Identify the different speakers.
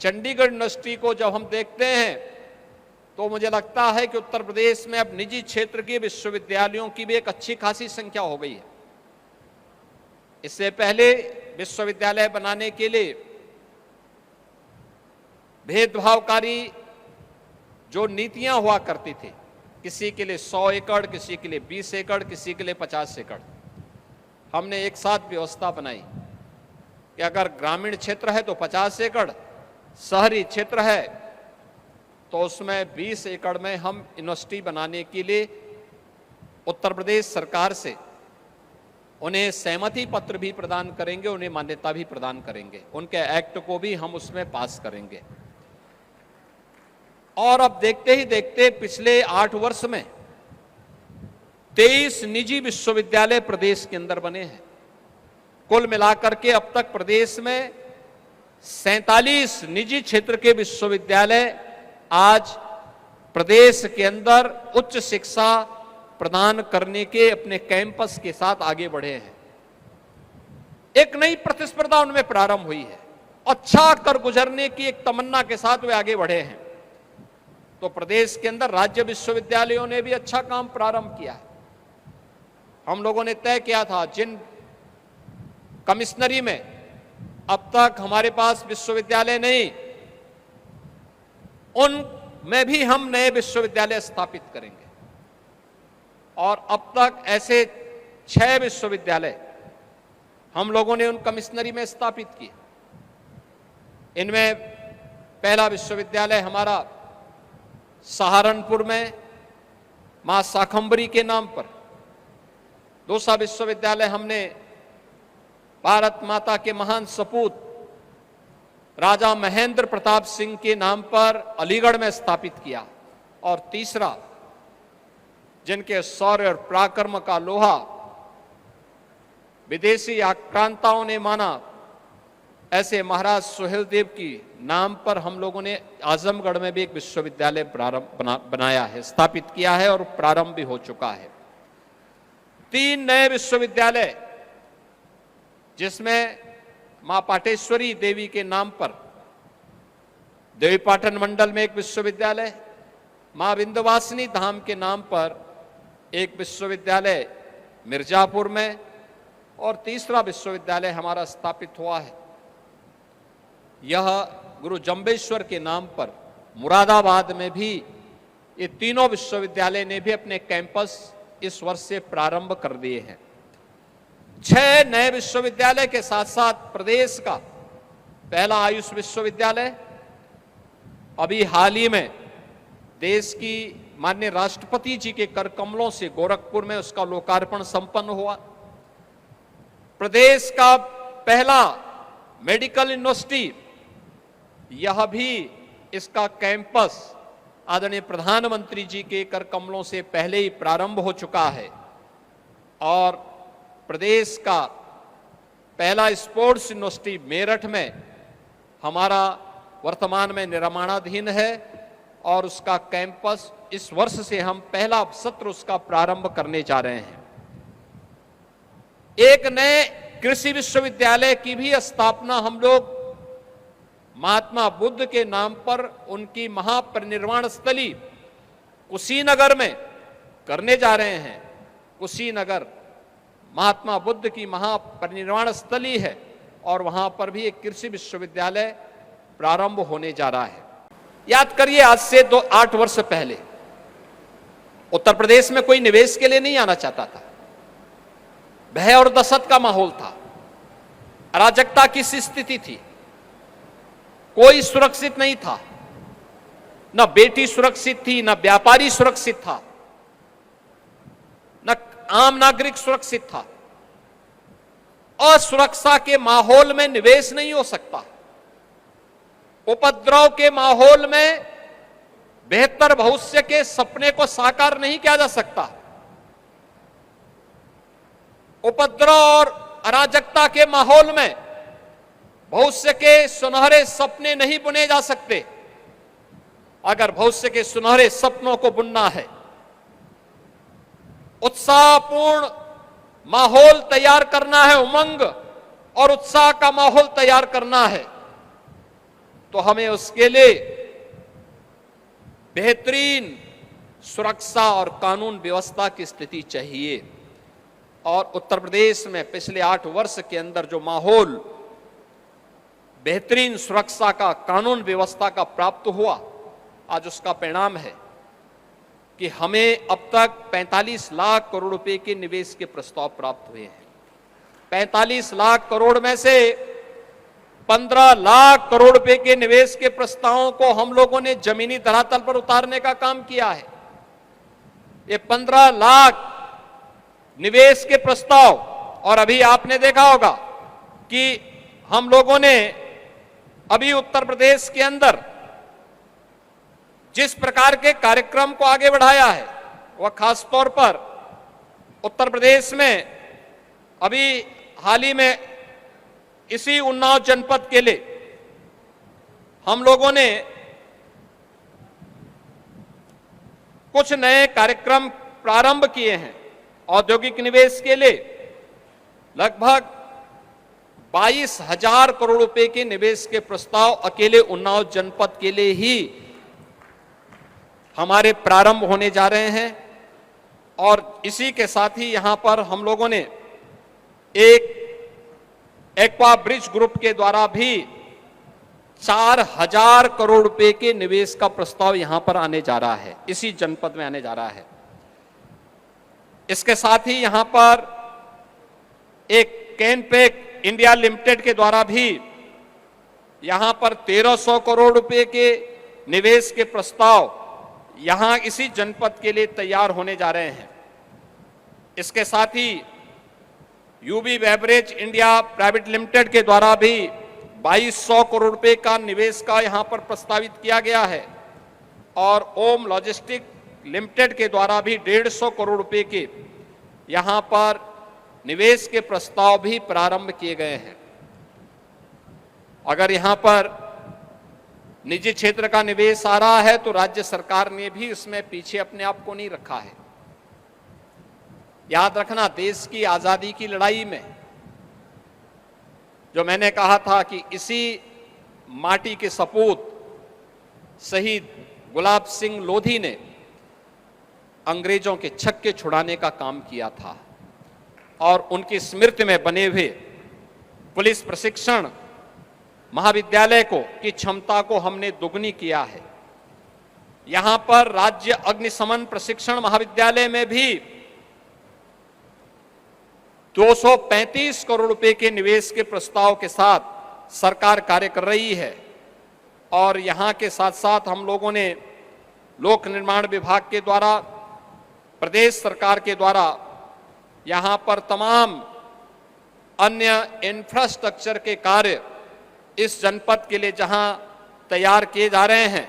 Speaker 1: Chandigarh university को जब हम देखते हैं तो मुझे लगता है कि उत्तर प्रदेश में अब निजी क्षेत्र के विश्वविद्यालयों की भी एक अच्छी खासी संख्या हो गई है। इससे पहले विश्वविद्यालय बनाने के लिए भेदभावकारी जो नीतियां हुआ करती थी, किसी के लिए 100 एकड़, किसी के लिए 20 एकड़, किसी के लिए 50 एकड़, हमने एक साथ व्यवस्था बनाई कि अगर ग्रामीण क्षेत्र है तो 50 एकड़, शहरी क्षेत्र है तो उसमें 20 एकड़ में हम यूनिवर्सिटी बनाने के लिए उत्तर प्रदेश सरकार से उन्हें सहमति पत्र भी प्रदान करेंगे, उन्हें मान्यता भी प्रदान करेंगे, उनके एक्ट को भी हम उसमें पास करेंगे। और अब देखते ही देखते पिछले 8 वर्ष में 23 निजी विश्वविद्यालय प्रदेश के अंदर बने हैं। कुल मिलाकर के अब तक प्रदेश में 47 निजी क्षेत्र के विश्वविद्यालय आज प्रदेश के अंदर उच्च शिक्षा प्रदान करने के अपने कैंपस के साथ आगे बढ़े हैं। एक नई प्रतिस्पर्धा उनमें प्रारंभ हुई है, अच्छा कर गुजरने की एक तमन्ना के साथ वे आगे बढ़े हैं। तो प्रदेश के अंदर राज्य विश्वविद्यालयों ने भी अच्छा काम प्रारंभ किया है। हम लोगों ने तय किया था जिन कमिश्नरी में अब तक हमारे पास विश्वविद्यालय नहीं, उनमें भी हम नए विश्वविद्यालय स्थापित करेंगे। और अब तक ऐसे 6 विश्वविद्यालय हम लोगों ने उन कमिश्नरी में स्थापित किए। इनमें पहला विश्वविद्यालय हमारा सहारनपुर में मां शाकंभरी के नाम पर, दूसरा विश्वविद्यालय हमने भारत माता के महान सपूत राजा महेंद्र प्रताप सिंह के नाम पर अलीगढ़ में स्थापित किया, और तीसरा जिनके शौर्य और पराक्रम का लोहा विदेशी आक्रांताओं ने माना, ऐसे महाराज सुहेलदेव की नाम पर हम लोगों ने आजमगढ़ में भी एक विश्वविद्यालय बनाया है, स्थापित किया है और प्रारंभ भी हो चुका है। 3 नए विश्वविद्यालय जिसमें मां पाटेश्वरी देवी के नाम पर देवीपाटन मंडल में एक विश्वविद्यालय, मां विंध्यवासिनी धाम के नाम पर एक विश्वविद्यालय मिर्जापुर में, और तीसरा विश्वविद्यालय हमारा स्थापित हुआ है यह गुरु जंबेश्वर के नाम पर मुरादाबाद में भी। ये तीनों विश्वविद्यालय ने भी अपने कैंपस इस वर्ष से प्रारंभ कर दिए हैं। 6 नए विश्वविद्यालय के साथ साथ प्रदेश का पहला आयुष विश्वविद्यालय, अभी हाल ही में देश की माननीय राष्ट्रपति जी के कर कमलों से गोरखपुर में उसका लोकार्पण संपन्न हुआ। प्रदेश का पहला मेडिकल यूनिवर्सिटी, यह भी इसका कैंपस आदरणीय प्रधानमंत्री जी के कर कमलों से पहले ही प्रारंभ हो चुका है। और प्रदेश का पहला स्पोर्ट्स यूनिवर्सिटी मेरठ में हमारा वर्तमान में निर्माणाधीन है, और उसका कैंपस इस वर्ष से हम पहला सत्र उसका प्रारंभ करने जा रहे हैं। एक नए कृषि विश्वविद्यालय की भी स्थापना हम लोग महात्मा बुद्ध के नाम पर उनकी महापरिनिर्वाण स्थली कुशीनगर में करने जा रहे हैं। कुशीनगर महात्मा बुद्ध की महापरिनिर्वाण स्थली है, और वहां पर भी एक कृषि विश्वविद्यालय प्रारंभ होने जा रहा है। याद करिए, आज से 8 वर्ष पहले उत्तर प्रदेश में कोई निवेश के लिए नहीं आना चाहता था। भय और दहशत का माहौल था, अराजकता की स्थिति थी, कोई सुरक्षित नहीं था, न बेटी सुरक्षित थी, न व्यापारी सुरक्षित था, न आम नागरिक सुरक्षित था। असुरक्षा के माहौल में निवेश नहीं हो सकता। उपद्रव के माहौल में बेहतर भविष्य के सपने को साकार नहीं किया जा सकता। उपद्रव और अराजकता के माहौल में भविष्य के सुनहरे सपने नहीं बुने जा सकते। अगर भविष्य के सुनहरे सपनों को बुनना है, उत्साहपूर्ण माहौल तैयार करना है, उमंग और उत्साह का माहौल तैयार करना है, तो हमें उसके लिए बेहतरीन सुरक्षा और कानून व्यवस्था की स्थिति चाहिए। और उत्तर प्रदेश में पिछले 8 वर्ष के अंदर जो माहौल बेहतरीन सुरक्षा का, कानून व्यवस्था का प्राप्त हुआ, आज उसका परिणाम है कि हमें अब तक 45 लाख करोड़ रुपए के निवेश के प्रस्ताव प्राप्त हुए हैं। 45 लाख करोड़ में से 15 लाख करोड़ रुपए के निवेश के प्रस्तावों को हम लोगों ने जमीनी धरातल पर उतारने का काम किया है। ये 15 लाख निवेश के प्रस्ताव, और अभी आपने देखा होगा कि हम लोगों ने अभी उत्तर प्रदेश के अंदर जिस प्रकार के कार्यक्रम को आगे बढ़ाया है, वह खास तौर पर उत्तर प्रदेश में अभी हाल ही में इसी उन्नाव जनपद के लिए हम लोगों ने कुछ नए कार्यक्रम प्रारंभ किए हैं। औद्योगिक निवेश के लिए लगभग 22,000 करोड़ रुपए के निवेश के प्रस्ताव अकेले उन्नाव जनपद के लिए ही हमारे प्रारंभ होने जा रहे हैं। और इसी के साथ ही यहां पर हम लोगों ने एक एक्वा ब्रिज ग्रुप के द्वारा भी 4,000 करोड़ रुपए के निवेश का प्रस्ताव यहां पर आने जा रहा है, इसी जनपद में आने जा रहा है। इसके साथ ही यहां पर एक कैनपेक इंडिया लिमिटेड के द्वारा भी यहां पर 1,300 करोड़ रुपए के निवेश के प्रस्ताव यहां इसी जनपद के लिए तैयार होने जा रहे हैं। इसके साथ ही UB beverage India private limited के द्वारा भी 2,200 करोड़ रुपए का निवेश का यहां पर प्रस्तावित किया गया है। और ओम लॉजिस्टिक लिमिटेड के द्वारा भी 150 करोड़ रुपए के यहां पर निवेश के प्रस्ताव भी प्रारंभ किए गए हैं। अगर यहां पर निजी क्षेत्र का निवेश आ रहा है तो राज्य सरकार ने भी इसमें पीछे अपने आप को नहीं रखा है। याद रखना, देश की आजादी की लड़ाई में जो मैंने कहा था कि इसी माटी के सपूत शहीद गुलाब सिंह लोधी ने अंग्रेजों के छक्के छुड़ाने का काम किया था, और उनकी स्मृति में बने हुए पुलिस प्रशिक्षण महाविद्यालय की क्षमता को हमने दुगनी किया है। यहां पर राज्य अग्निशमन प्रशिक्षण महाविद्यालय में भी 235 करोड़ रुपए के निवेश के प्रस्ताव के साथ सरकार कार्य कर रही है। और यहां के साथ साथ हम लोगों ने लोक निर्माण विभाग के द्वारा, प्रदेश सरकार के द्वारा यहां पर तमाम अन्य इंफ्रास्ट्रक्चर के कार्य इस जनपद के लिए जहां तैयार किए जा रहे हैं।